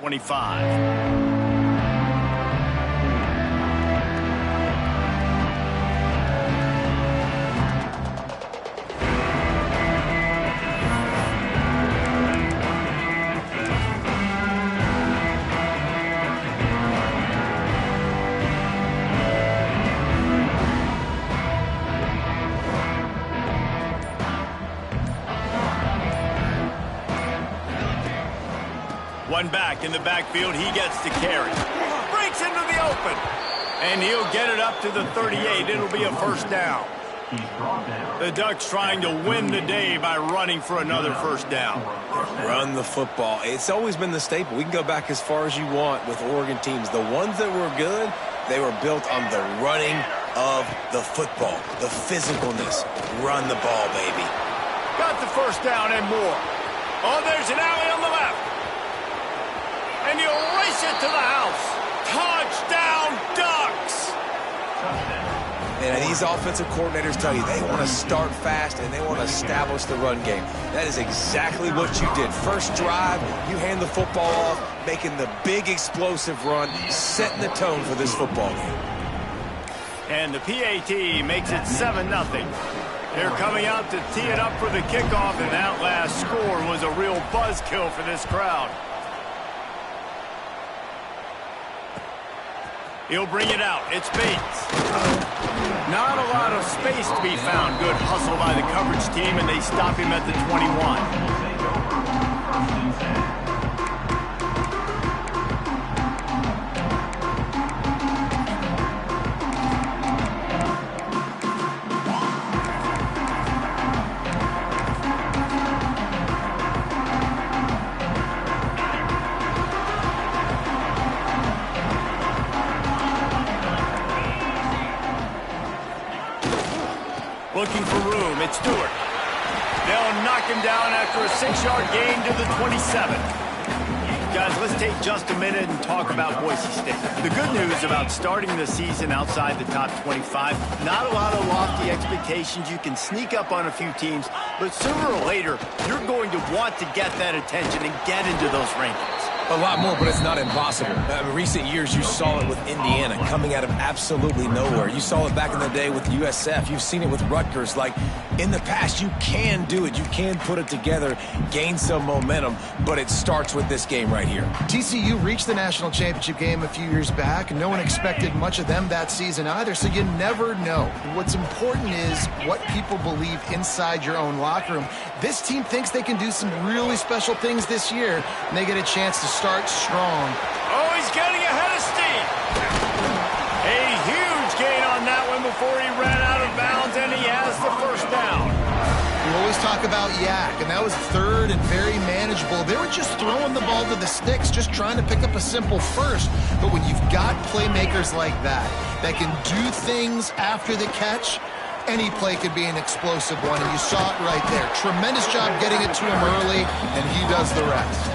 25. One back in the backfield, he gets to carry. Breaks into the open. And he'll get it up to the 38. It'll be a first down. The Ducks trying to win the day by running for another first down. Run the football. It's always been the staple. We can go back as far as you want with Oregon teams. The ones that were good, they were built on the running of the football, the physicalness. Run the ball, baby. Got the first down and more. Oh, there's an alley on the left. And he'll race it to the house. Touchdown, Ducks! And these offensive coordinators tell you they want to start fast and they want to establish the run game. That is exactly what you did. First drive, you hand the football off, making the big explosive run, setting the tone for this football game. And the PAT makes it 7-0. They're coming out to tee it up for the kickoff, and that last score was a real buzzkill for this crowd. He'll bring it out. It's Bates. Not a lot of space to be found. Good hustle by the coverage team, and they stop him at the 21. Looking for room. It's Stewart. They'll knock him down after a 6-yard gain to the 27. Guys, let's take just a minute and talk about Boise State. The good news about starting the season outside the top 25, not a lot of lofty expectations. You can sneak up on a few teams, but sooner or later, you're going to want to get that attention and get into those rankings. A lot more, but it's not impossible. In recent years, you saw it with Indiana coming out of absolutely nowhere. You saw it back in the day with USF. You've seen it with Rutgers. Like, in the past, you can do it. You can put it together, gain some momentum, but it starts with this game right here. TCU reached the national championship game a few years back, and no one expected much of them that season either, so you never know. What's important is what people believe inside your own locker room. This team thinks they can do some really special things this year, and they get a chance to start strong. Oh, he's getting ahead of steam. A huge gain on that one before he ran out of bounds, and he has the first down. We always talk about Yak, and that was third and very manageable. They were just throwing the ball to the sticks, just trying to pick up a simple first. But when you've got playmakers like that can do things after the catch, any play could be an explosive one, and you saw it right there. Tremendous job getting it to him early, and he does the rest.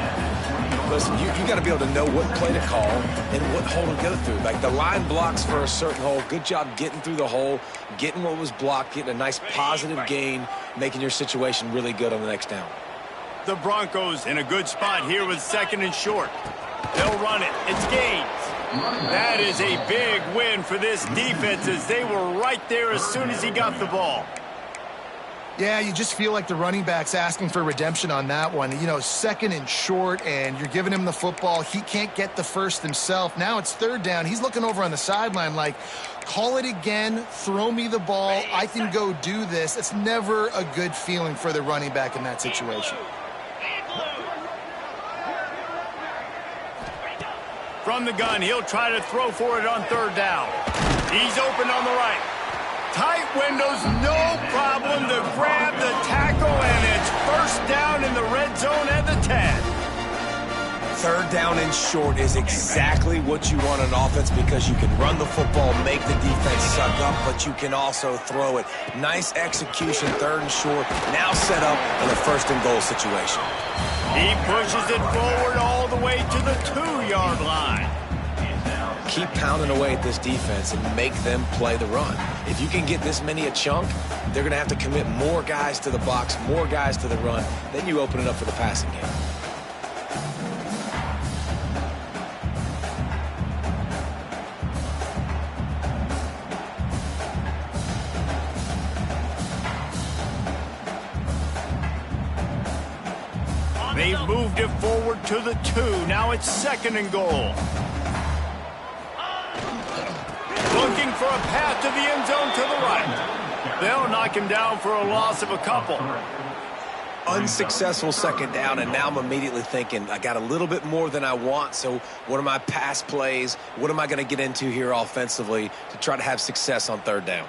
Listen, you got to be able to know what play to call and what hole to go through. Like, the line blocks for a certain hole. Good job getting through the hole, getting what was blocked, getting a nice positive gain, making your situation really good on the next down. The Broncos in a good spot here with 2nd and short. They'll run it. It's Gaines. That is a big win for this defense, as they were right there as soon as he got the ball. Yeah, you just feel like the running back's asking for redemption on that one. You know, 2nd and short, and you're giving him the football. He can't get the first himself. Now it's 3rd down. He's looking over on the sideline like, call it again, throw me the ball, I can go do this. It's never a good feeling for the running back in that situation. From the gun, he'll try to throw for it on 3rd down. He's open on the right. Tight windows, no problem to grab the tackle, and it's first down in the red zone at the 10. 3rd down and short is exactly what you want on offense, because you can run the football, make the defense suck up, but you can also throw it. Nice execution, 3rd and short, now set up in a 1st and goal situation. He pushes it forward all the way to the 2-yard line. Keep pounding away at this defense and make them play the run. If you can get this many a chunk, they're going to have to commit more guys to the box, more guys to the run. Then you open it up for the passing game. They've moved it forward to the 2. Now it's 2nd and goal. Looking for a path to the end zone to the right. They'll knock him down for a loss of a couple. Unsuccessful 2nd down, and now I'm immediately thinking, I got a little bit more than I want, so what are my pass plays? What am I going to get into here offensively to try to have success on 3rd down?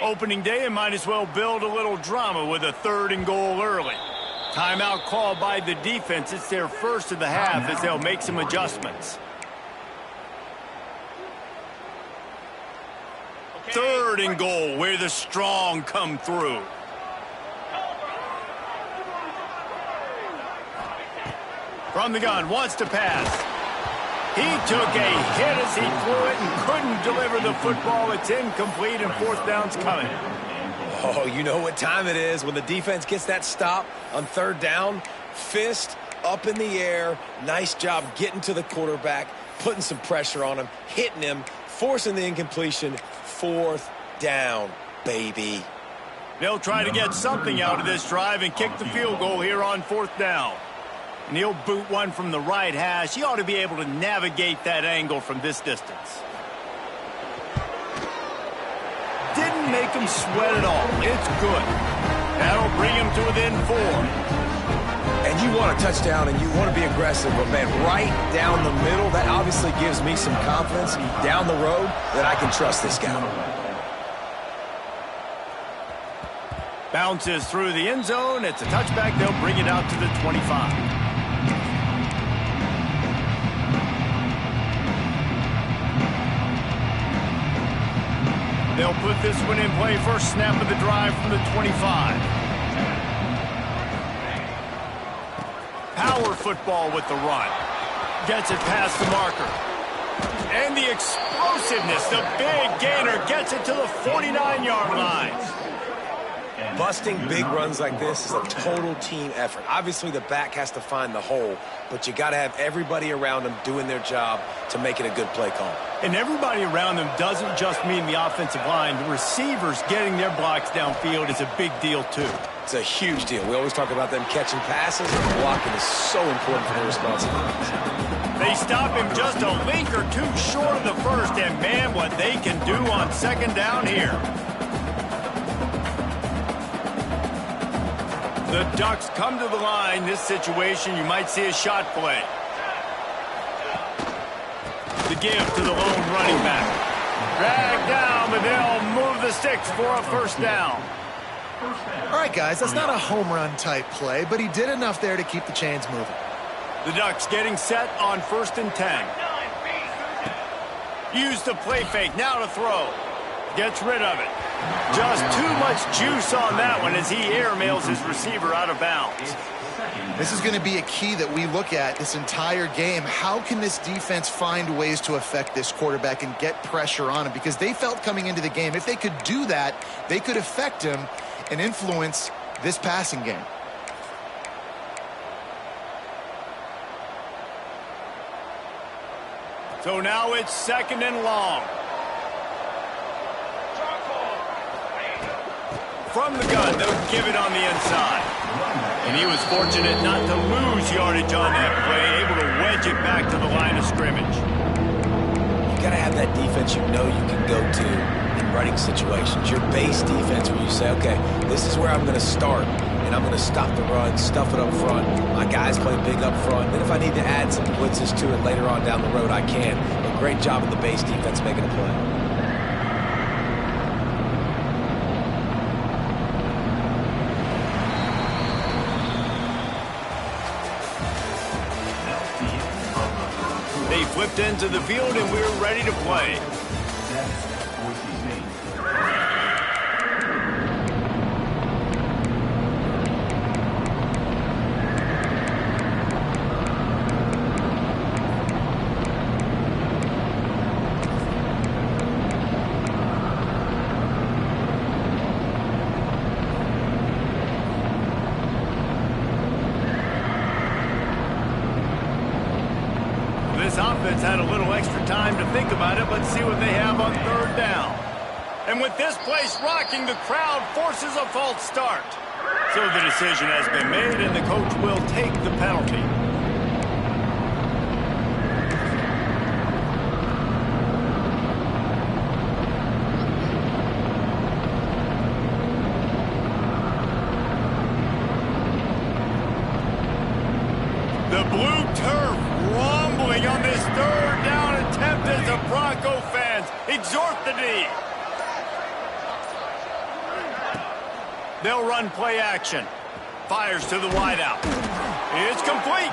Opening day, and might as well build a little drama with a 3rd and goal early. Timeout called by the defense. It's their first of the half as they'll make some adjustments. 3rd and goal, where the strong come through. From the gun, wants to pass. He took a hit as he threw it and couldn't deliver the football. It's incomplete, and 4th down's coming. Oh, you know what time it is when the defense gets that stop on 3rd down. Fist up in the air. Nice job getting to the quarterback, putting some pressure on him, hitting him, forcing the incompletion. 4th down, baby. They'll try to get something out of this drive and kick the field goal here on 4th down. And he'll boot one from the right hash. He ought to be able to navigate that angle from this distance. Didn't make him sweat at all. It's good. That'll bring him to within 4. And you want a touchdown and you want to be aggressive, but man, right down the middle, that obviously gives me some confidence down the road that I can trust this guy. Bounces through the end zone. It's a touchback. They'll bring it out to the 25. They'll put this one in play. First snap of the drive from the 25. Power football with the run. Gets it past the marker. And the explosiveness, the big gainer, gets it to the 49-yard line. Busting big runs like this is a total team effort. Obviously, the back has to find the hole, but you got to have everybody around them doing their job to make it a good play call. And everybody around them doesn't just mean the offensive line. The receivers getting their blocks downfield is a big deal, too. It's a huge deal. We always talk about them catching passes, and blocking is so important for their responsibilities. They stop him just a link or two short of the first, and man, what they can do on 2nd down here. The Ducks come to the line. This situation, you might see a shot play. The give to the lone running back. Dragged down, but they'll move the sticks for a 1st down. All right, guys, that's not a home run type play, but he did enough there to keep the chains moving. The Ducks getting set on 1st and 10. Use the play fake, now to throw. Gets rid of it. Just too much juice on that one as he airmails his receiver out of bounds. This is going to be a key that we look at this entire game. How can this defense find ways to affect this quarterback and get pressure on him? Because they felt coming into the game, if they could do that, they could affect him and influence this passing game. So now it's 2nd and long. From the gun, they'll give it on the inside. And he was fortunate not to lose yardage on that play, able to wedge it back to the line of scrimmage. You got to have that defense you know you can go to in running situations. Your base defense where you say, okay, this is where I'm going to start, and I'm going to stop the run, stuff it up front. My guys play big up front. Then if I need to add some blitzes to it later on down the road, I can. But great job of the base defense making a play. They flipped into the field, and we're ready to play. This offense had a little extra time to think about it. Let's see what they have on 3rd down. And with this place rocking, the crowd forces a false start. So the decision has been made, and the coach will take the penalty. The blue turf rumbling on this third down attempt as the Bronco fans exhort the D. They'll run play action. Fires to the wideout. It's complete.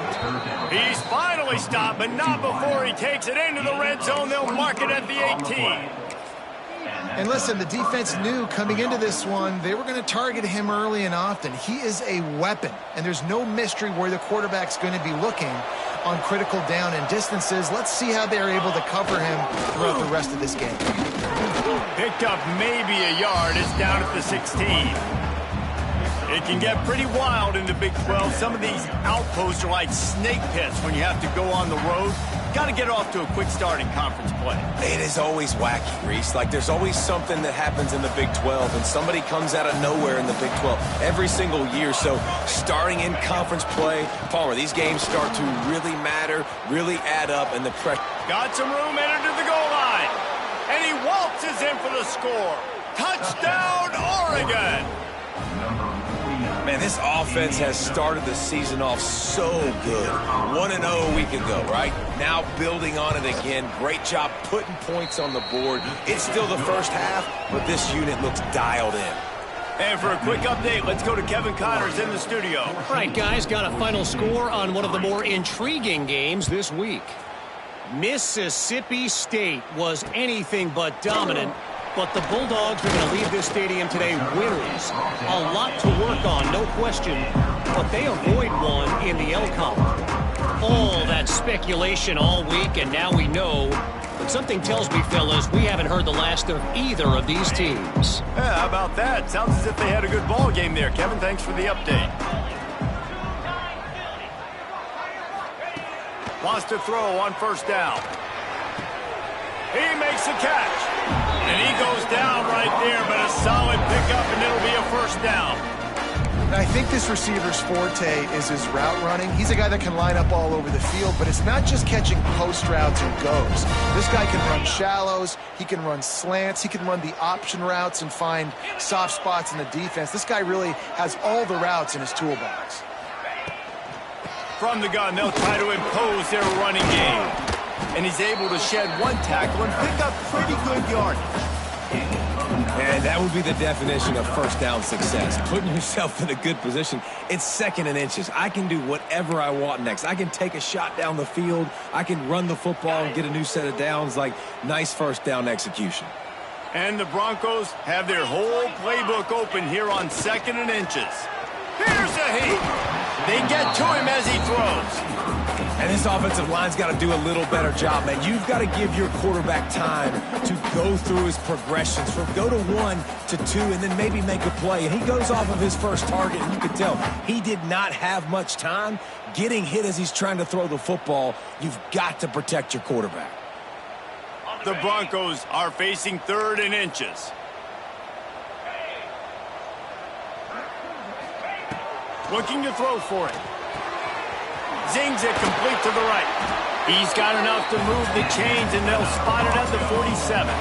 He's finally stopped, but not before he takes it into the red zone. They'll mark it at the 18. And listen, the defense knew coming into this one, they were going to target him early and often. He is a weapon, and there's no mystery where the quarterback's going to be looking on critical down and distances. Let's see how they're able to cover him throughout the rest of this game. Picked up maybe a yard. It's down at the 16. It can get pretty wild in the Big 12. Some of these outposts are like snake pits when you have to go on the road. Got to get off to a quick start in conference play. It is always wacky, Reese. Like, there's always something that happens in the Big 12, and somebody comes out of nowhere in the Big 12 every single year. So starting in conference play, Palmer, these games start to really matter, really add up, and the pressure. Got some room, entered to the goal line. And he waltzes in for the score. Touchdown, Oregon! Man, this offense has started the season off so good. 1-0 a week ago, right? Now building on it again. Great job putting points on the board. It's still the first half, but this unit looks dialed in. And for a quick update, let's go to Kevin Connors in the studio. All right, guys, got a final score on one of the more intriguing games this week. Mississippi State was anything but dominant, but the Bulldogs are going to leave this stadium today winners. A lot to work on, no question, but they avoid one in the L column. All that speculation all week, and now we know. But something tells me, fellas, we haven't heard the last of either of these teams. Yeah, how about that? Sounds as if they had a good ball game there. Kevin, thanks for the update. Wants to throw on first down. He makes the catch. And he goes down right there, but a solid pickup, and it'll be a first down. And I think this receiver's forte is his route running. He's a guy that can line up all over the field, but it's not just catching post routes and goes. This guy can run shallows, he can run slants, he can run the option routes and find soft spots in the defense. This guy really has all the routes in his toolbox. From the gun, they'll try to impose their running game. And he's able to shed one tackle and pick up pretty good yardage. And that would be the definition of first down success. Putting yourself in a good position. It's 2nd and inches. I can do whatever I want next. I can take a shot down the field. I can run the football and get a new set of downs. Like, nice first down execution. And the Broncos have their whole playbook open here on 2nd and inches. Here's a heat. They get to him as he throws. And this offensive line's got to do a little better job, man. You've got to give your quarterback time to go through his progressions from go to 1 to 2 and then maybe make a play. And he goes off of his first target, and you can tell he did not have much time getting hit as he's trying to throw the football. You've got to protect your quarterback. The Broncos are facing 3rd and inches. Looking to throw for it. Zings it complete to the right. He's got enough to move the chains, and they'll spot it at the 47.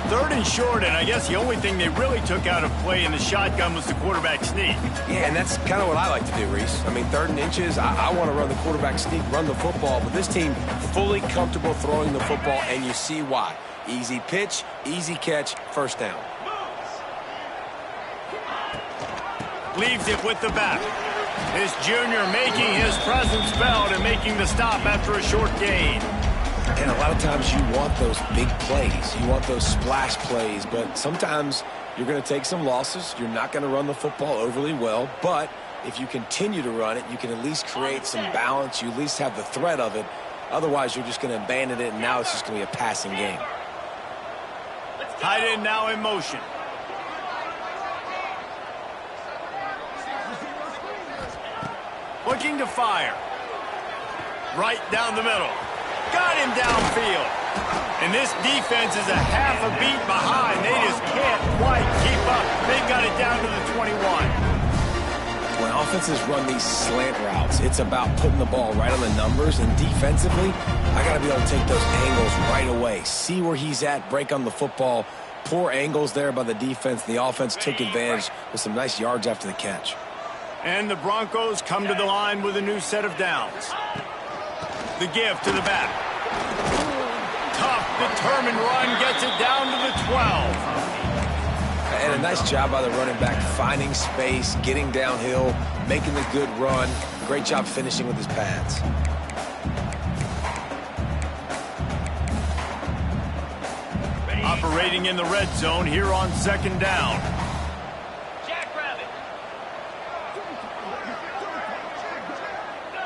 3rd and short, and I guess the only thing they really took out of play in the shotgun was the quarterback sneak. Yeah, and that's kind of what I like to do, Reese. I mean, 3rd and inches, I want to run the quarterback sneak, run the football, but this team fully comfortable throwing the football, and you see why. Easy pitch, easy catch, first down. Leaves it with the back. This junior making his presence felt and making the stop after a short gain. And a lot of times you want those big plays. You want those splash plays, but sometimes you're going to take some losses. You're not going to run the football overly well, but if you continue to run it, you can at least create some balance. You at least have the threat of it. Otherwise, you're just going to abandon it, and now it's just going to be a passing game. Tight end now in motion. Looking to fire. Right down the middle. Got him downfield. And this defense is a half a beat behind. They just can't quite keep up. They got it down to the 21. offenses run these slant routes, it's about putting the ball right on the numbers, and defensively, I got to be able to take those angles right away. See where he's at, break on the football. Poor angles there by the defense. The offense took advantage with some nice yards after the catch. And the Broncos come to the line with a new set of downs. The give to the back. Tough, determined run gets it down to the 12. And a nice job by the running back, finding space, getting downhill, making a good run. Great job finishing with his pads. Operating in the red zone here on second down.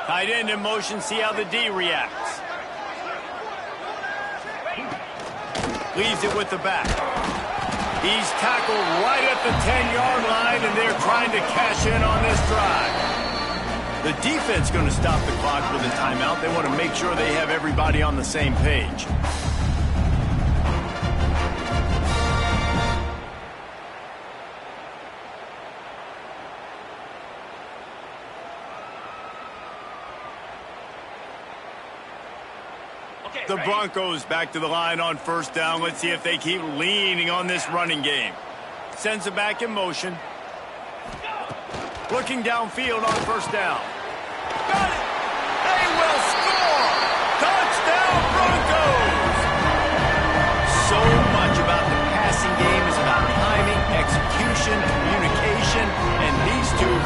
Tight end in motion, see how the D reacts. Leaves it with the back. He's tackled right at the 10-yard line, and they're trying to cash in on this drive. The defense going to stop the clock with a timeout. They want to make sure they have everybody on the same page. The Broncos back to the line on first down. Let's see if they keep leaning on this running game. Sends it back in motion. Looking downfield on first down. Got it! They will score! Touchdown Broncos! So much about the passing game is about timing, execution, communication, and these two,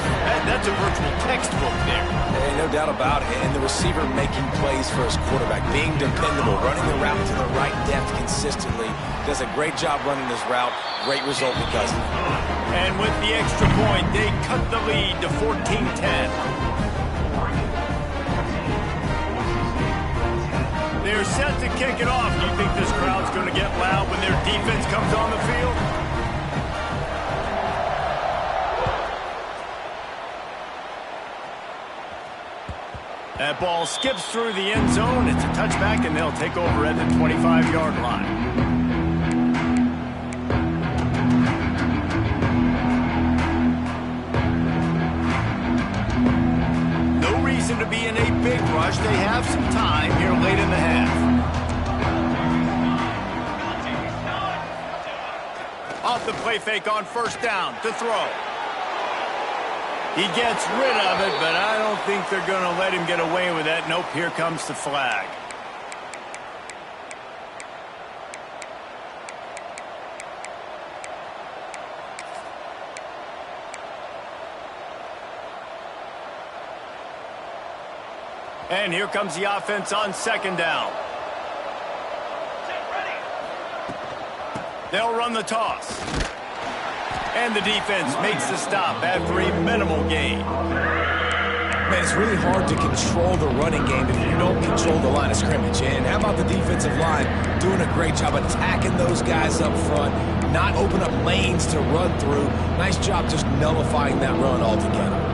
that's a virtual textbook there. Hey, no doubt about it. And the receiver making plays for his quarterback, being dependable, running the route to the right depth consistently. Does a great job running this route. Great result because of it. And with the extra point, they cut the lead to 14-10. They're set to kick it off. Do you think this crowd's going to get loud when their defense comes on the field? That ball skips through the end zone. It's a touchback, and they'll take over at the 25-yard line. No reason to be in a big rush. They have some time here late in the half. Off the play fake on first down to throw. He gets rid of it, but I don't think they're going to let him get away with that. Nope, here comes the flag. And here comes the offense on second down. They'll run the toss. And the defense makes the stop after a minimal gain. Man, it's really hard to control the running game if you don't control the line of scrimmage. And how about the defensive line doing a great job attacking those guys up front, not open up lanes to run through. Nice job just nullifying that run altogether.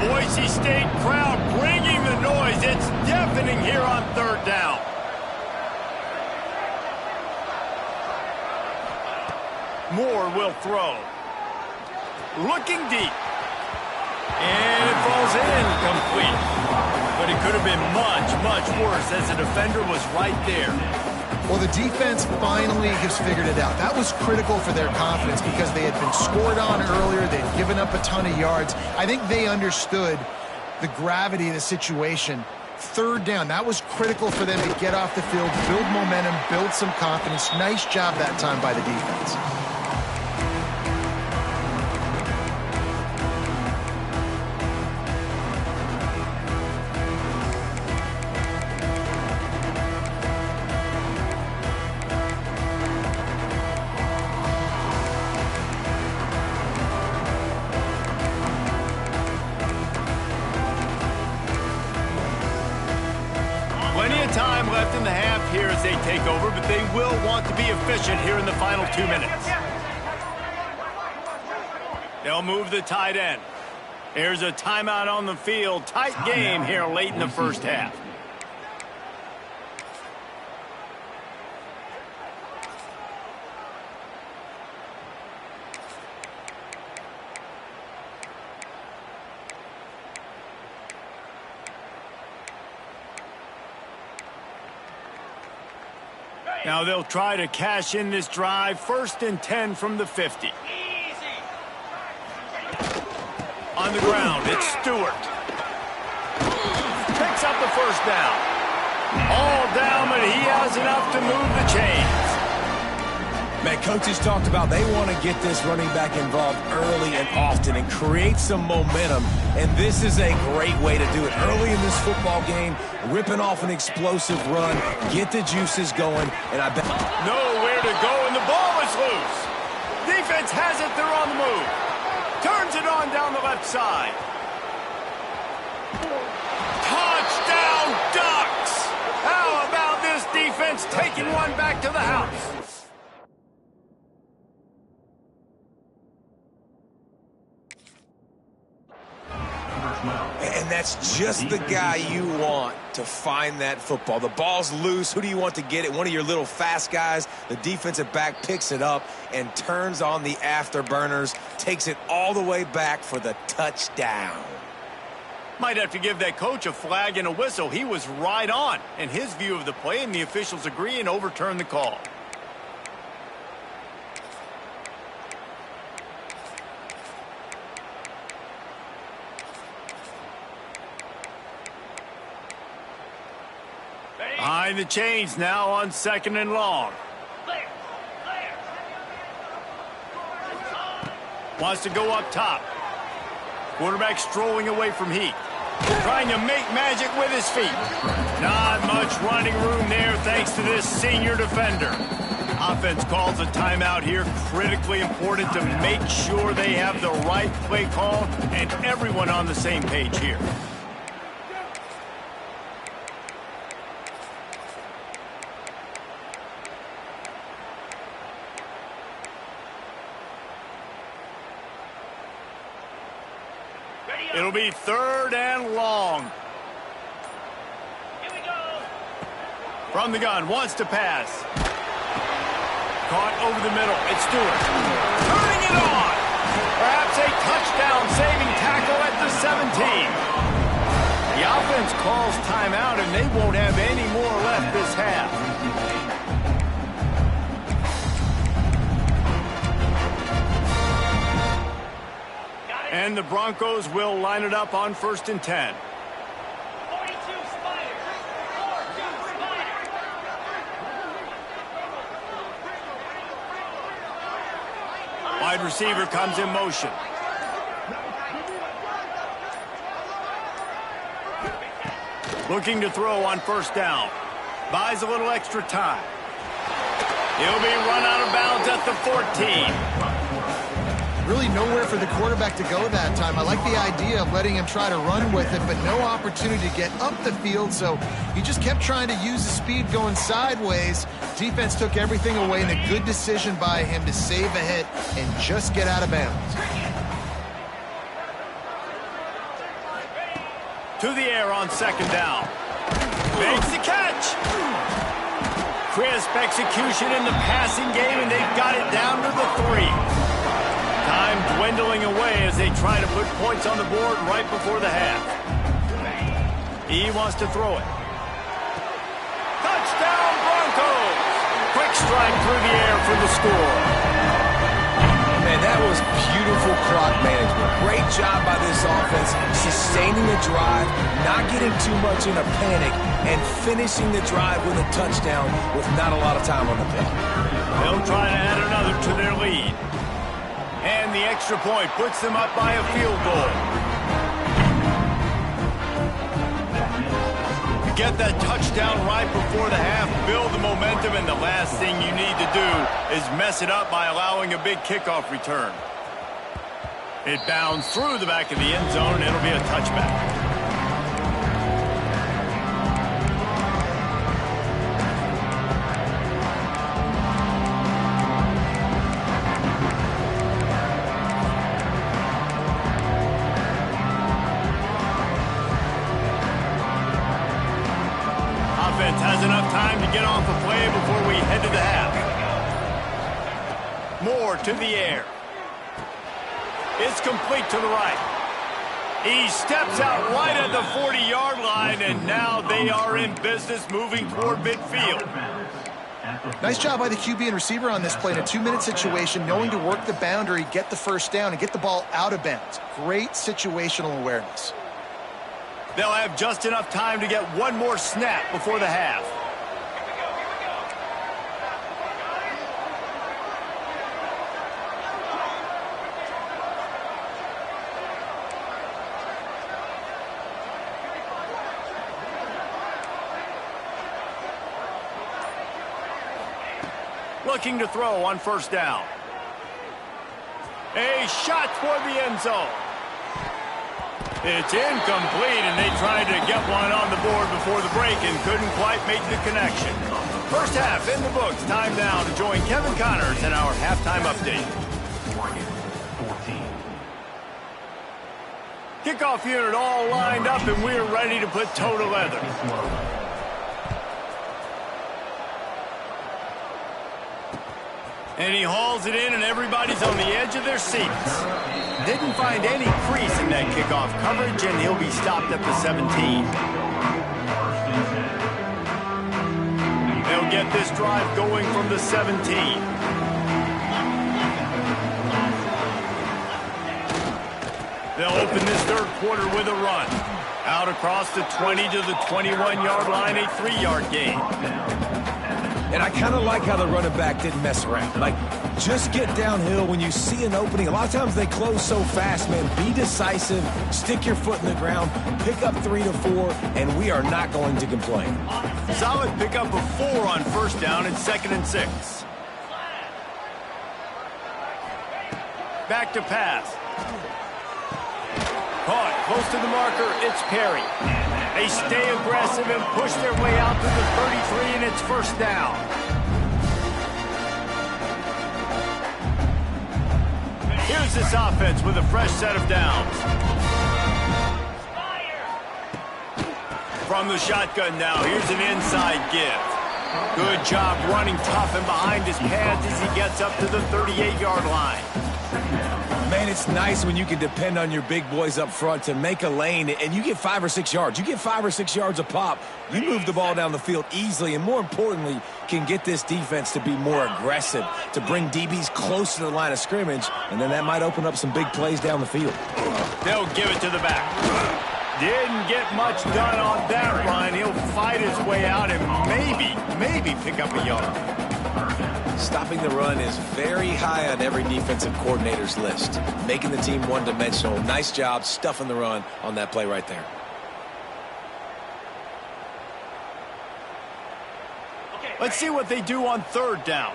Boise State crowd bringing the noise. It's deafening here on third down. Moore will throw. Looking deep. And it falls incomplete. But it could have been much, much worse as the defender was right there. Well, the defense finally has figured it out. That was critical for their confidence because they had been scored on earlier. They'd given up a ton of yards. I think they understood the gravity of the situation. Third down, that was critical for them to get off the field, build momentum, build some confidence. Nice job that time by the defense. Time left in the half here as they take over, but they will want to be efficient here in the final 2 minutes. They'll move the tight end. There's a timeout on the field. Tight game here late in the first half. Now they'll try to cash in this drive. 1st and 10 from the 50. On the ground, it's Stewart. Picks up the 1st down. All down, but he has enough to move the chains. Man, coaches talked about they want to get this running back involved early and often and create some momentum, and this is a great way to do it. Early in this football game, ripping off an explosive run, get the juices going, and I bet... Nowhere to go, and the ball is loose. Defense has it, they're on the move. Turns it on down the left side. Touchdown, Ducks! How about this defense taking one back to the house? And that's just the guy you want to find that football. The ball's loose. Who do you want to get it? One of your little fast guys. The defensive back picks it up and turns on the afterburners, takes it all the way back for the touchdown. Might have to give that coach a flag and a whistle. He was right on in his view of the play, and the officials agree and overturn the call. Behind the chains now on 2nd and long. Wants to go up top. Quarterback strolling away from heat. Trying to make magic with his feet. Not much running room there thanks to this senior defender. Offense calls a timeout here. Critically important to make sure they have the right play call and everyone on the same page here. It'll be 3rd and long. Here we go. From the gun, wants to pass. Caught over the middle. It's Stewart. Turning it on. Perhaps a touchdown-saving tackle at the 17. The offense calls timeout, and they won't have any more left this half. And the Broncos will line it up on 1st and 10. 42 Spiders. 42 Spiders. Wide receiver comes in motion. Looking to throw on 1st down. Buys a little extra time. He'll be run out of bounds at the 14. Really nowhere for the quarterback to go that time. I like the idea of letting him try to run with it, but no opportunity to get up the field, so he just kept trying to use the speed going sideways. Defense took everything away, and a good decision by him to save a hit and just get out of bounds. To the air on 2nd down. Makes the catch. Crisp execution in the passing game, and they've got it down to the 3. Time dwindling away as they try to put points on the board right before the half. He wants to throw it. Touchdown, Broncos! Quick strike through the air for the score. Man, that was beautiful clock management. Great job by this offense, sustaining the drive, not getting too much in a panic, and finishing the drive with a touchdown with not a lot of time on the clock. They'll try to add another to their lead. And the extra point puts them up by a field goal. Get that touchdown right before the half, build the momentum, and the last thing you need to do is mess it up by allowing a big kickoff return. It bounds through the back of the end zone, and it'll be a touchback. Has enough time to get off the play before we head to the half. Moore to the air. It's complete to the right. He steps out right at the 40-yard line, and now they are in business moving toward midfield. Nice job by the QB and receiver on this play in a 2-minute situation, knowing to work the boundary, get the first down, and get the ball out of bounds. Great situational awareness. They'll have just enough time to get one more snap before the half. Looking to throw on first down. A shot toward the end zone. It's incomplete, and they tried to get one on the board before the break and couldn't quite make the connection. First half in the books. Time now to join Kevin Connors in our halftime update. Kickoff unit all lined up, and we're ready to put toe to leather. And he hauls it in, and everybody's on the edge of their seats. Didn't find any crease in that kickoff coverage, and he'll be stopped at the 17. They'll get this drive going from the 17. They'll open this third quarter with a run. Out across the 20 to the 21-yard line, a 3-yard gain. And I kind of like how the running back didn't mess around. Like, just get downhill when you see an opening. A lot of times they close so fast, man. Be decisive, stick your foot in the ground, pick up 3 to 4, and we are not going to complain. Solid pickup of 4 on first down and 2nd and 6. Back to pass. Caught close to the marker. It's Perry. They stay aggressive and push their way out to the 33, and it's first down. Here's this offense with a fresh set of downs. From the shotgun now, here's an inside give. Good job running tough and behind his pads as he gets up to the 38-yard line. Man, it's nice when you can depend on your big boys up front to make a lane, and you get 5 or 6 yards. You get 5 or 6 yards a pop. You move the ball down the field easily, and more importantly, can get this defense to be more aggressive, to bring DBs close to the line of scrimmage, and then that might open up some big plays down the field. They'll give it to the back. Didn't get much done on that run. He'll fight his way out and maybe pick up a yard. Stopping the run is very high on every defensive coordinator's list. Making the team one-dimensional. Nice job stuffing the run on that play right there. Let's see what they do on third down.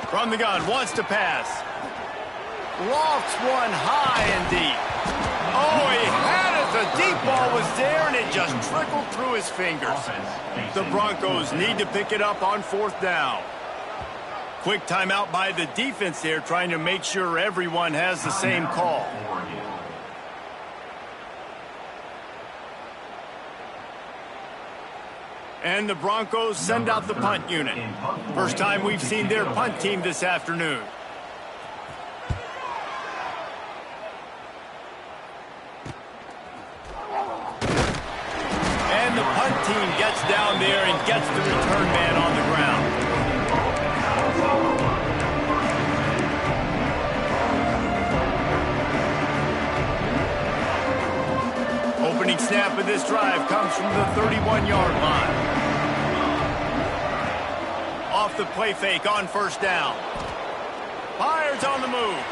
From the gun, wants to pass. Lofts one high and deep. Oh, he had it. The deep ball was there, and it just trickled through his fingers. The Broncos need to pick it up on fourth down. Quick timeout by the defense there, trying to make sure everyone has the same call. And the Broncos send out the punt unit. First time we've seen their punt team this afternoon. And the punt team gets down there and gets the return man on the ground. Opening snap of this drive comes from the 31-yard line. Off the play fake on first down. Fires on the move.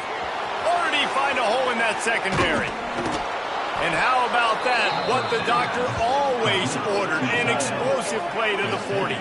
Or did he find a hole in that secondary? And how about that? What the doctor always ordered, an explosive play to the 40.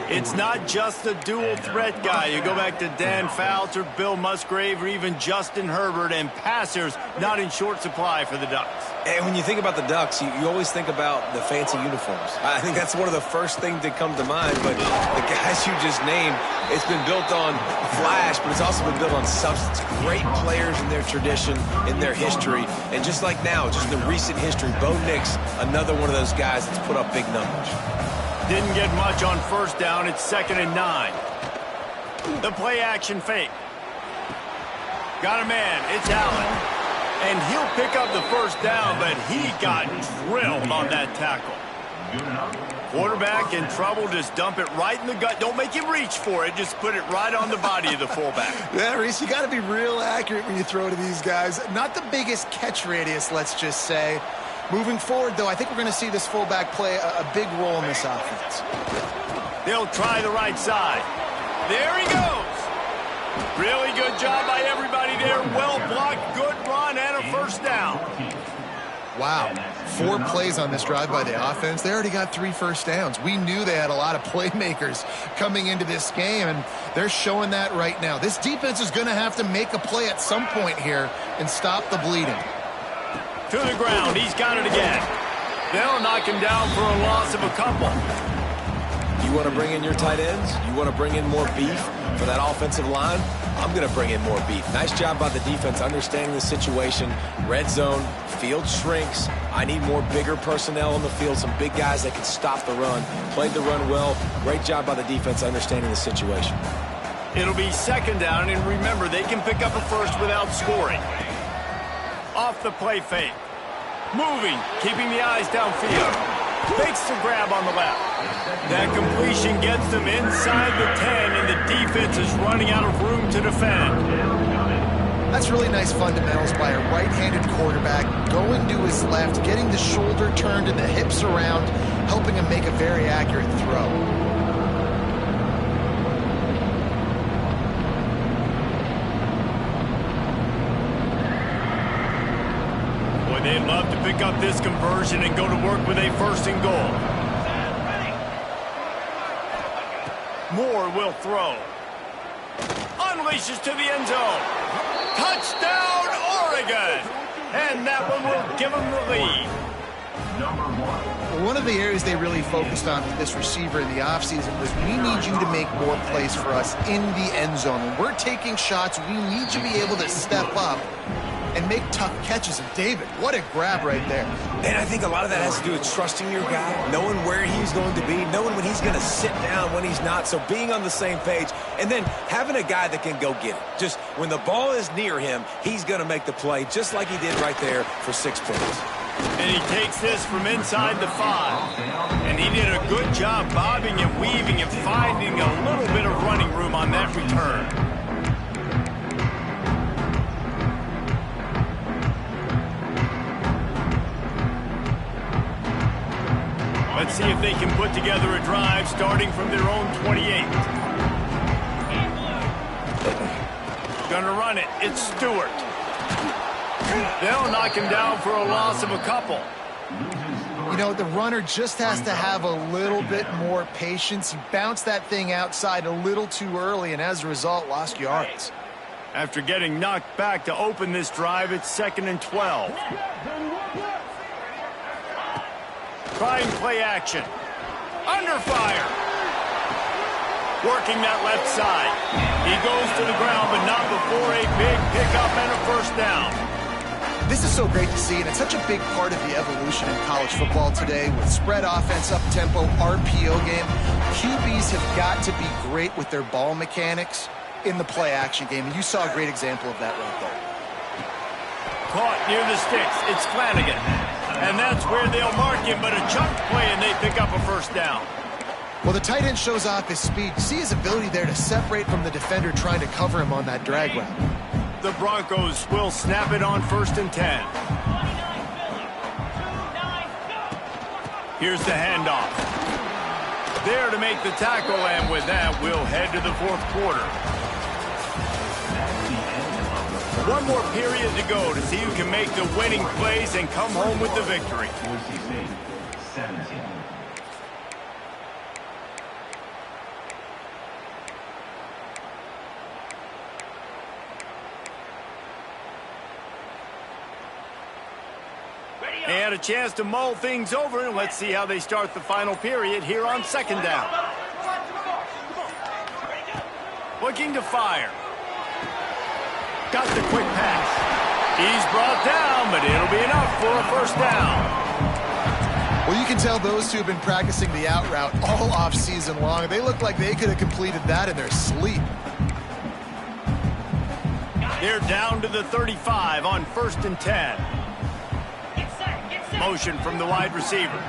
It's not just a dual threat guy. You go back to Dan Fouts or Bill Musgrave or even Justin Herbert, and passers not in short supply for the Ducks. And when you think about the Ducks, you always think about the fancy uniforms. I think that's one of the first things that come to mind, but the guys you just named, it's been built on flash, but it's also been built on substance. Great players in their tradition, in their history, and just like now, just the recent history, Bo Nix, another one of those guys that's put up big numbers. Didn't get much on first down. It's 2nd and 9. The play action fake. Got a man. It's Allen. And he'll pick up the first down, but he got drilled on that tackle. Quarterback in trouble, just dump it right in the gut. Don't make him reach for it. Just put it right on the body of the fullback. Yeah, Reese, you got to be real accurate when you throw to these guys. Not the biggest catch radius, let's just say. Moving forward, though, I think we're going to see this fullback play a big role in this offense. They'll try the right side. There he goes. Really good job by everybody there. Well blocked, good run, and a first down. Wow, 4 plays on this drive by the offense. They already got 3 first downs. We knew they had a lot of playmakers coming into this game, and they're showing that right now. This defense is going to have to make a play at some point here and stop the bleeding. To the ground, he's got it again. They'll knock him down for a loss of a couple. You want to bring in your tight ends? You want to bring in more beef for that offensive line? I'm going to bring in more beef. Nice job by the defense understanding the situation. Red zone, field shrinks. I need more bigger personnel on the field, some big guys that can stop the run. Played the run well. Great job by the defense understanding the situation. It'll be second down, and remember, they can pick up a first without scoring. Off the play fake. Moving, keeping the eyes downfield. Fakes the grab on the left. That completion gets them inside the 10, and the defense is running out of room to defend. That's really nice fundamentals by a right-handed quarterback, going to his left, getting the shoulder turned and the hips around, helping him make a very accurate throw. They'd love to pick up this conversion and go to work with a first and goal. Moore will throw. Unleashes to the end zone. Touchdown, Oregon! And that one will give them the lead. One of the areas they really focused on with this receiver in the offseason was we need you to make more plays for us in the end zone. When we're taking shots, we need you to be able to step up and make tough catches. And David, what a grab right there. And I think a lot of that has to do with trusting your guy, knowing where he's going to be, knowing when he's going to sit down, when he's not. So being on the same page, and then having a guy that can go get it. Just when the ball is near him, he's going to make the play, just like he did right there for 6 points. And he takes this from inside the 5. And he did a good job bobbing and weaving and finding a little bit of running room on that return. Let's see if they can put together a drive starting from their own 28. Gonna run it. It's Stewart. They'll knock him down for a loss of a couple. You know, the runner just has to have a little bit more patience. He bounced that thing outside a little too early, and as a result, lost yards. After getting knocked back to open this drive, it's 2nd and 12. Trying play action. Under fire. Working that left side. He goes to the ground, but not before a big pickup and a first down. This is so great to see, and it's such a big part of the evolution in college football today with spread offense, up-tempo, RPO game. QBs have got to be great with their ball mechanics in the play-action game, and you saw a great example of that right there. Caught near the sticks. It's Flanagan. And that's where they'll mark him, but a chunk play, and they pick up a first down. Well, the tight end shows off his speed. See his ability there to separate from the defender trying to cover him on that drag route. The Broncos will snap it on 1st and 10. Here's the handoff. There to make the tackle, and with that, we'll head to the 4th quarter. One more period to go to see who can make the winning plays and come home with the victory. They had a chance to mull things over, and let's see how they start the final period here on 2nd down. Looking to fire. Got the quick pass. He's brought down, but it'll be enough for a first down. Well, you can tell those two have been practicing the out route all off-season long. They look like they could have completed that in their sleep. They're down to the 35 on 1st and 10. Motion from the wide receiver.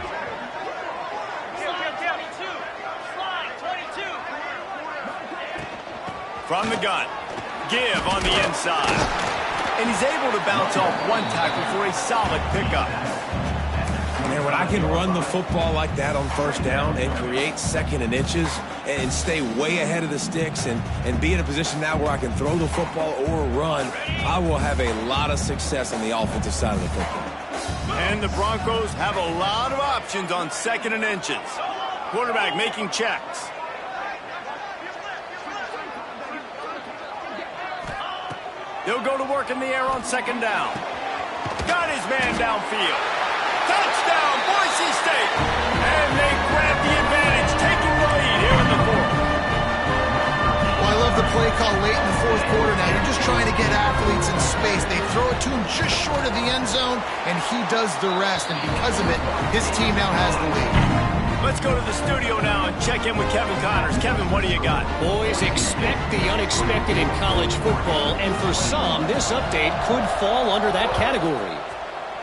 From the gun. Give on the inside. And he's able to bounce off one tackle for a solid pickup. And when I can run the football like that on 1st down and create 2nd and inches and stay way ahead of the sticks and be in a position now where I can throw the football or run, I will have a lot of success on the offensive side of the football. And the Broncos have a lot of options on 2nd and inches. Quarterback making checks. They'll go to work in the air on 2nd down. Got his man downfield. Touchdown, Boise State. And they grab the advantage, taking the lead here in the 4th. Well, I love the play call late in the 4th quarter now. You're just trying to get athletes in space. They throw it to him just short of the end zone, and he does the rest. And because of it, his team now has the lead. Let's go to the studio now and check in with Kevin Connors. Kevin, what do you got? Boys, expect the unexpected in college football, and for some, this update could fall under that category.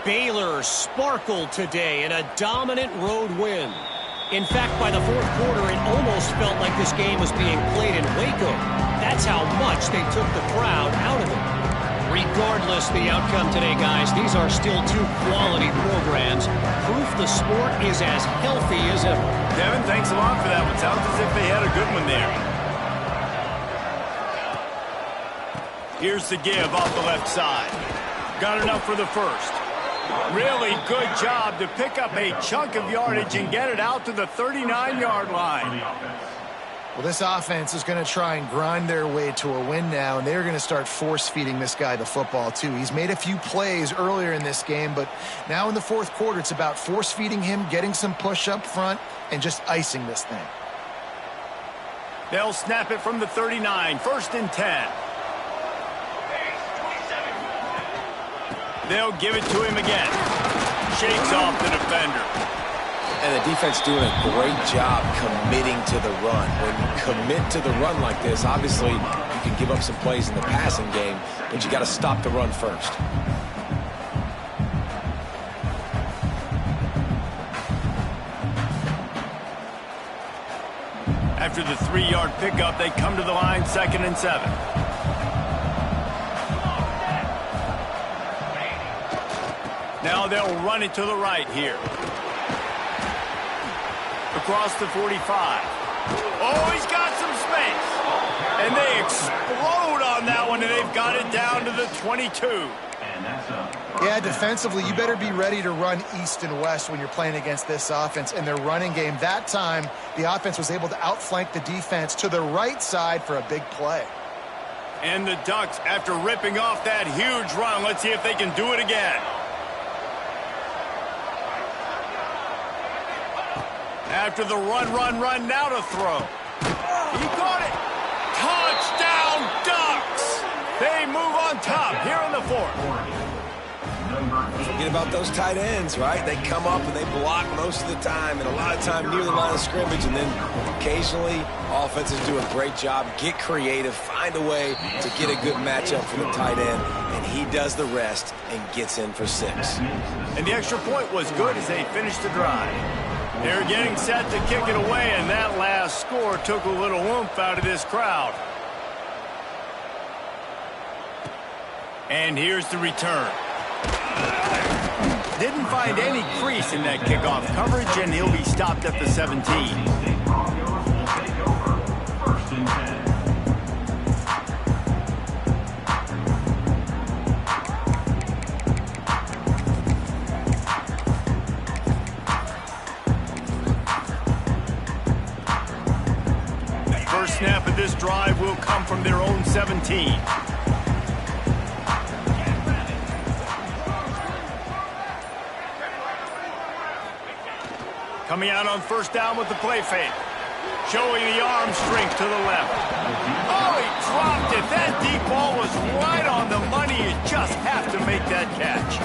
Baylor sparkled today in a dominant road win. In fact, by the 4th quarter, it almost felt like this game was being played in Waco. That's how much they took the crowd out of it. Regardless the outcome today, guys, these are still 2 quality programs. Proof the sport is as healthy as ever. Kevin, thanks a lot for that one. Sounds as if they had a good one there. Here's the give off the left side. Got enough for the 1st. Really good job to pick up a chunk of yardage and get it out to the 39-yard line. Well, this offense is going to try and grind their way to a win now, and they're going to start force-feeding this guy the football, too. He's made a few plays earlier in this game, but now in the 4th quarter, it's about force-feeding him, getting some push up front, and just icing this thing. They'll snap it from the 39, 1st and 10. They'll give it to him again. Shakes off the defender. And the defense doing a great job committing to the run. When you commit to the run like this, obviously you can give up some plays in the passing game, but you got to stop the run first. After the 3-yard pickup, they come to the line, 2nd and 7. Now they'll run it to the right here. Across the 45. Oh, he's got some space. And they explode on that one, and they've got it down to the 22. Yeah, defensively, you better be ready to run east and west when you're playing against this offense. In their running game, that time, the offense was able to outflank the defense to the right side for a big play. And the Ducks, after ripping off that huge run, let's see if they can do it again. After the run, now to throw. He caught it. Touchdown, Ducks! They move on top here in the 4th. Forget about those tight ends, right? They come up and they block most of the time, and a lot of time near the line of scrimmage, and then occasionally offenses do a great job, get creative, find a way to get a good matchup for the tight end, and he does the rest and gets in for 6. And the extra point was good as they finished the drive. They're getting set to kick it away, and that last score took a little oomph out of this crowd. And here's the return. Didn't find any crease in that kickoff coverage, and he'll be stopped at the 17. First snap of this drive will come from their own 17. Coming out on 1st down with the play fake. Showing the arm strength to the left. Oh, he dropped it. That deep ball was right on the money. You just have to make that catch.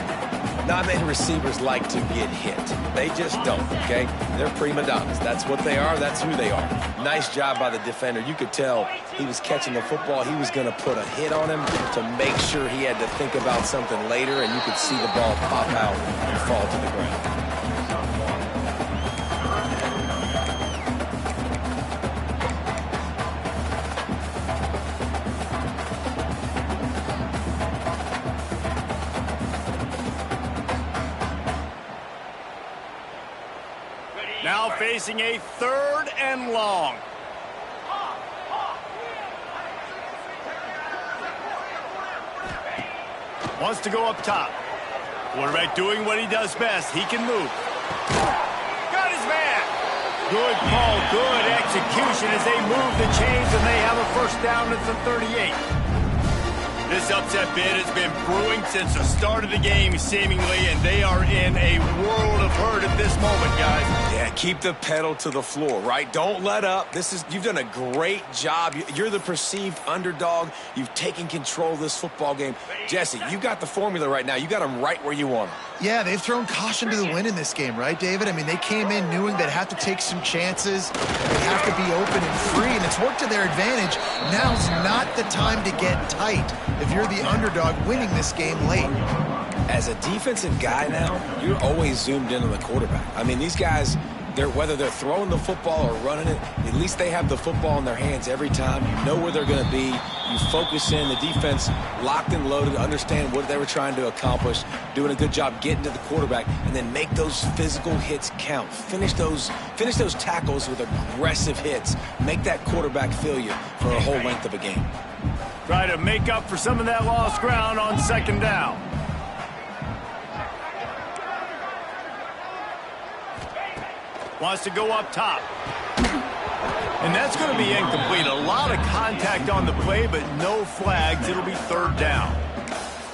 Not many receivers like to get hit. They just don't, okay? They're prima donnas. That's what they are. That's who they are. Nice job by the defender. You could tell he was catching the football. He was going to put a hit on him to make sure he had to think about something later, and you could see the ball pop out and fall to the ground. Now facing a 3rd and long. Wants to go up top. Quarterback doing what he does best. He can move. Got his man. Good call, good execution as they move the chains and they have a first down at the 38. This upset bid has been brewing since the start of the game, seemingly, and they are in a world of hurt at this moment, guys. Yeah, keep the pedal to the floor, right? Don't let up. You've done a great job. You're the perceived underdog. You've taken control of this football game. Jesse, you got the formula right now. You got them right where you want them. Yeah, they've thrown caution to the wind in this game, right, David? I mean, they came in knowing they'd have to take some chances. They have to be open and free, and it's worked to their advantage. Now's not the time to get tight if you're the underdog winning this game late. As a defensive guy now, you're always zoomed in on the quarterback. I mean, these guys, whether they're throwing the football or running it, at least they have the football in their hands every time. You know where they're going to be. You focus in. The defense locked and loaded, understand what they were trying to accomplish, doing a good job getting to the quarterback, and then make those physical hits count. Finish those tackles with aggressive hits. Make that quarterback feel you for a whole length of a game. Try to make up for some of that lost ground on 2nd down. Wants to go up top. And that's going to be incomplete. A lot of contact on the play, but no flags. It'll be 3rd down.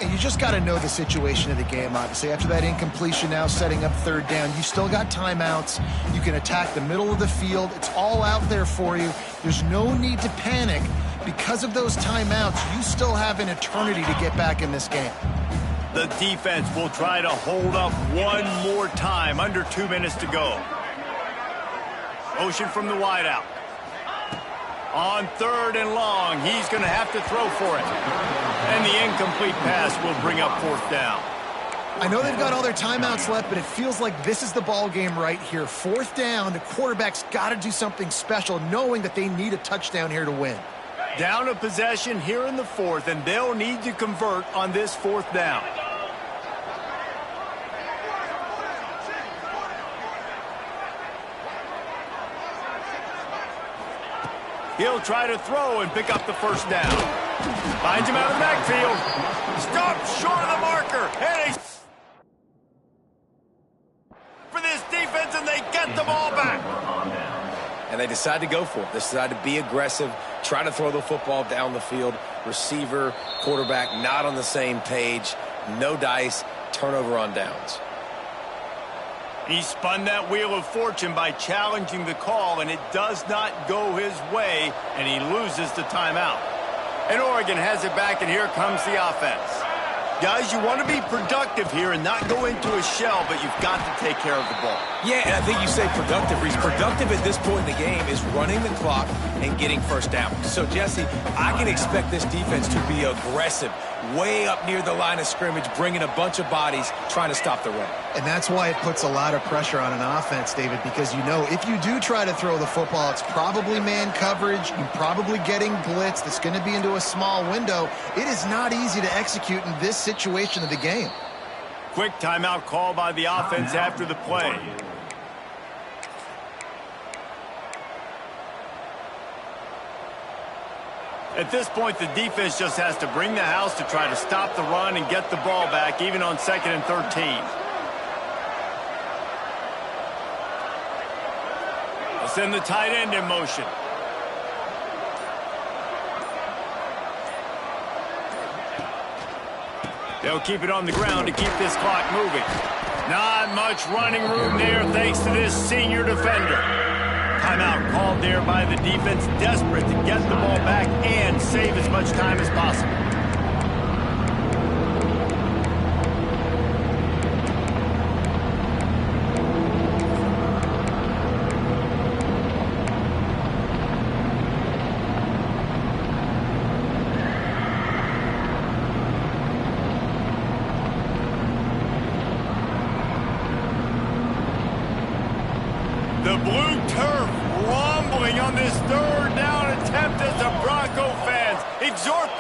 And you just got to know the situation of the game, obviously. After that incompletion, now setting up 3rd down, you still got timeouts. You can attack the middle of the field. It's all out there for you. There's no need to panic. Because of those timeouts, you still have an eternity to get back in this game. The defense will try to hold up one more time. Under 2 minutes to go. Motion from the wideout. On 3rd and long, he's going to have to throw for it. And the incomplete pass will bring up 4th down. I know they've got all their timeouts left, but it feels like this is the ball game right here. 4th down, the quarterback's got to do something special, knowing that they need a touchdown here to win. Down a possession here in the 4th, and they'll need to convert on this 4th down. He'll try to throw and pick up the first down. Finds him out of the backfield. Stopped short of the marker. And for this defense, and they get the ball back. And they decide to go for it. They decide to be aggressive, try to throw the football down the field. Receiver, quarterback, not on the same page. No dice, turnover on downs. He spun that wheel of fortune by challenging the call, and it does not go his way, and he loses the timeout. And Oregon has it back, and here comes the offense. Guys, you want to be productive here and not go into a shell, but you've got to take care of the ball. Yeah, and I think you say productive, Reese. Productive at this point in the game is running the clock and getting first down. So, Jesse, I can expect this defense to be aggressive, way up near the line of scrimmage, bringing a bunch of bodies, trying to stop the run. And that's why it puts a lot of pressure on an offense, David, because you know if you do try to throw the football, it's probably man coverage. You're probably getting blitzed. It's going to be into a small window. It is not easy to execute in this situation of the game. Quick timeout call by the offense after the play. At this point, the defense just has to bring the house to try to stop the run and get the ball back, even on 2nd and 13. They'll send the tight end in motion. They'll keep it on the ground to keep this clock moving. Not much running room there thanks to this senior defender. Timeout called there by the defense, desperate to get the ball back and save as much time as possible.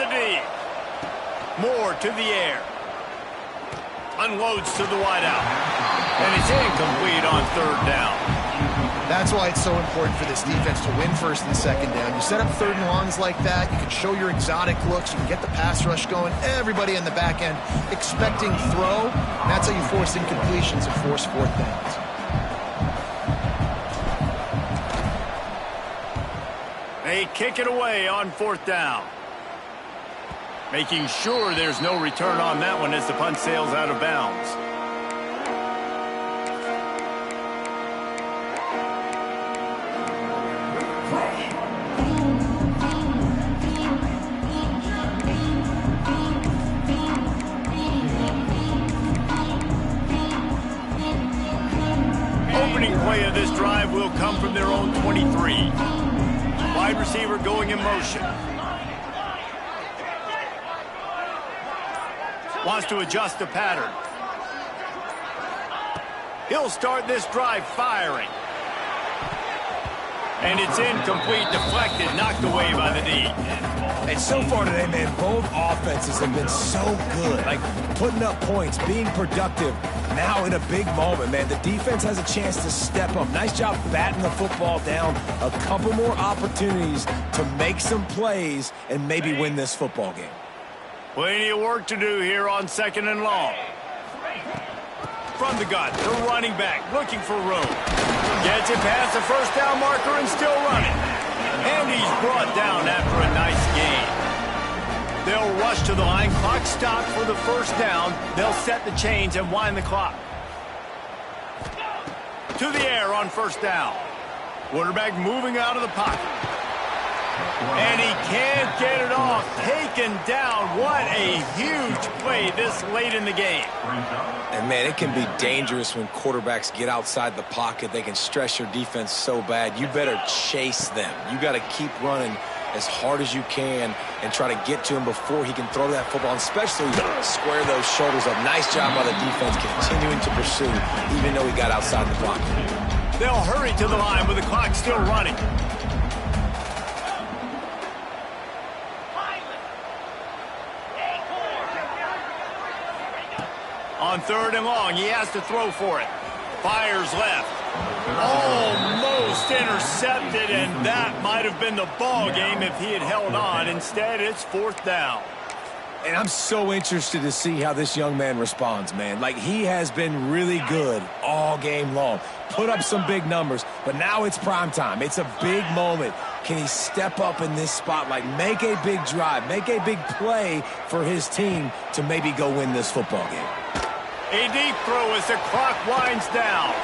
the D. Moore to the air. Unloads to the wideout. And it's incomplete on third down. That's why it's so important for this defense to win first and second down. You set up third and longs like that, you can show your exotic looks, you can get the pass rush going, everybody in the back end expecting throw. And that's how you force incompletions and force fourth downs. They kick it away on fourth down. Making sure there's no return on that one as the punt sails out of bounds. Opening play of this drive will come from their own 23. Wide receiver going in motion. Wants to adjust the pattern. He'll start this drive firing. And it's incomplete, deflected, knocked away by the D. And so far today, man, both offenses have been so good. Like, putting up points, being productive. Now in a big moment, man, the defense has a chance to step up. Nice job batting the football down. A couple more opportunities to make some plays and maybe win this football game. Plenty of work to do here on second and long. From the gun, the running back looking for room. Gets it past the first down marker and still running. And he's brought down after a nice gain. They'll rush to the line. Clock stopped for the first down. They'll set the chains and wind the clock. To the air on first down. Quarterback moving out of the pocket. And he can't get it off. Taken down. What a huge play this late in the game. And, man, it can be dangerous when quarterbacks get outside the pocket. They can stress your defense so bad. You better chase them. You got to keep running as hard as you can and try to get to him before he can throw that football, and especially square those shoulders up. Nice job by the defense continuing to pursue, even though he got outside the pocket. They'll hurry to the line with the clock still running. On third and long, he has to throw for it. Fires left. Almost intercepted, and that might have been the ball game if he had held on. Instead, it's fourth down. And I'm so interested to see how this young man responds, man. Like, he has been really good all game long. Put up some big numbers, but now it's prime time. It's a big moment. Can he step up in this spotlight, make a big drive, make a big play for his team to maybe go win this football game? A deep throw as the clock winds down.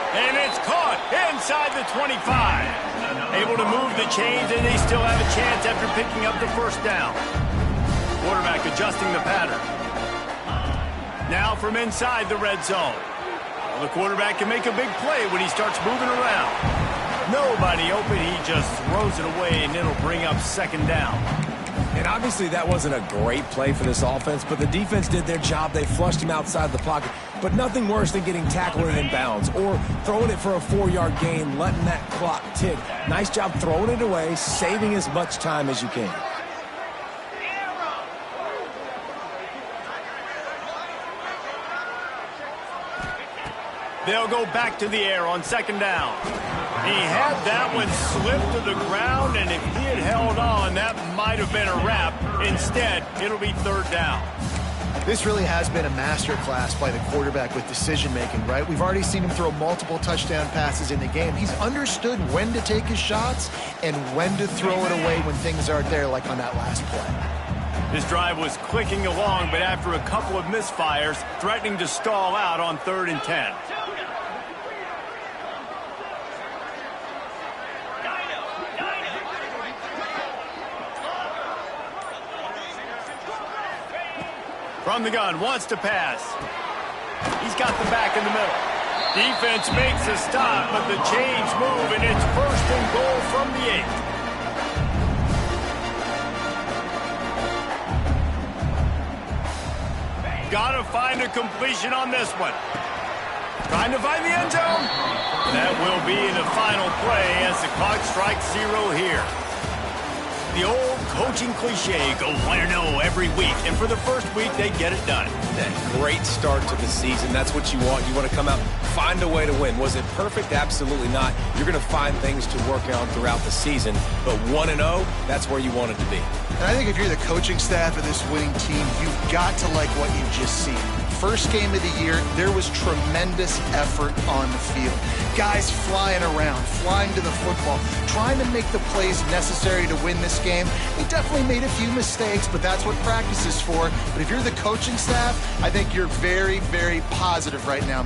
And it's caught inside the 25. Able to move the chains, and they still have a chance after picking up the first down. Quarterback adjusting the pattern. Now from inside the red zone. Well, the quarterback can make a big play when he starts moving around. Nobody open, he just throws it away, and it'll bring up second down. And obviously that wasn't a great play for this offense, but the defense did their job. They flushed him outside the pocket. But nothing worse than getting tackled and in bounds or throwing it for a 4-yard gain, letting that clock tick. Nice job throwing it away, saving as much time as you can. They'll go back to the air on second down. He had that one slip to the ground, and if he had held on, that might have been a wrap. Instead, it'll be third down. This really has been a masterclass by the quarterback with decision-making, right? We've already seen him throw multiple touchdown passes in the game. He's understood when to take his shots and when to throw it away when things aren't there, like on that last play. This drive was clicking along, but after a couple of misfires, threatening to stall out on 3rd and 10. From the gun, wants to pass. He's got the back in the middle. Defense makes a stop, but the chains move, and it's 1st and goal from the 8. Gotta find a completion on this one. Trying to find the end zone. That will be the final play as the clock strikes 0 here. The old coaching cliche, go 1-0 every week. And for the first week, they get it done. That great start to the season. That's what you want. You want to come out, find a way to win. Was it perfect? Absolutely not. You're going to find things to work on throughout the season. But 1-0, that's where you want it to be. And I think if you're the coaching staff of this winning team, you've got to like what you've just seen. First game of the year, there was tremendous effort on the field. Guys flying around, flying to the football, trying to make the plays necessary to win this game. They definitely made a few mistakes, but that's what practice is for. But if you're the coaching staff, I think you're very, very positive right now.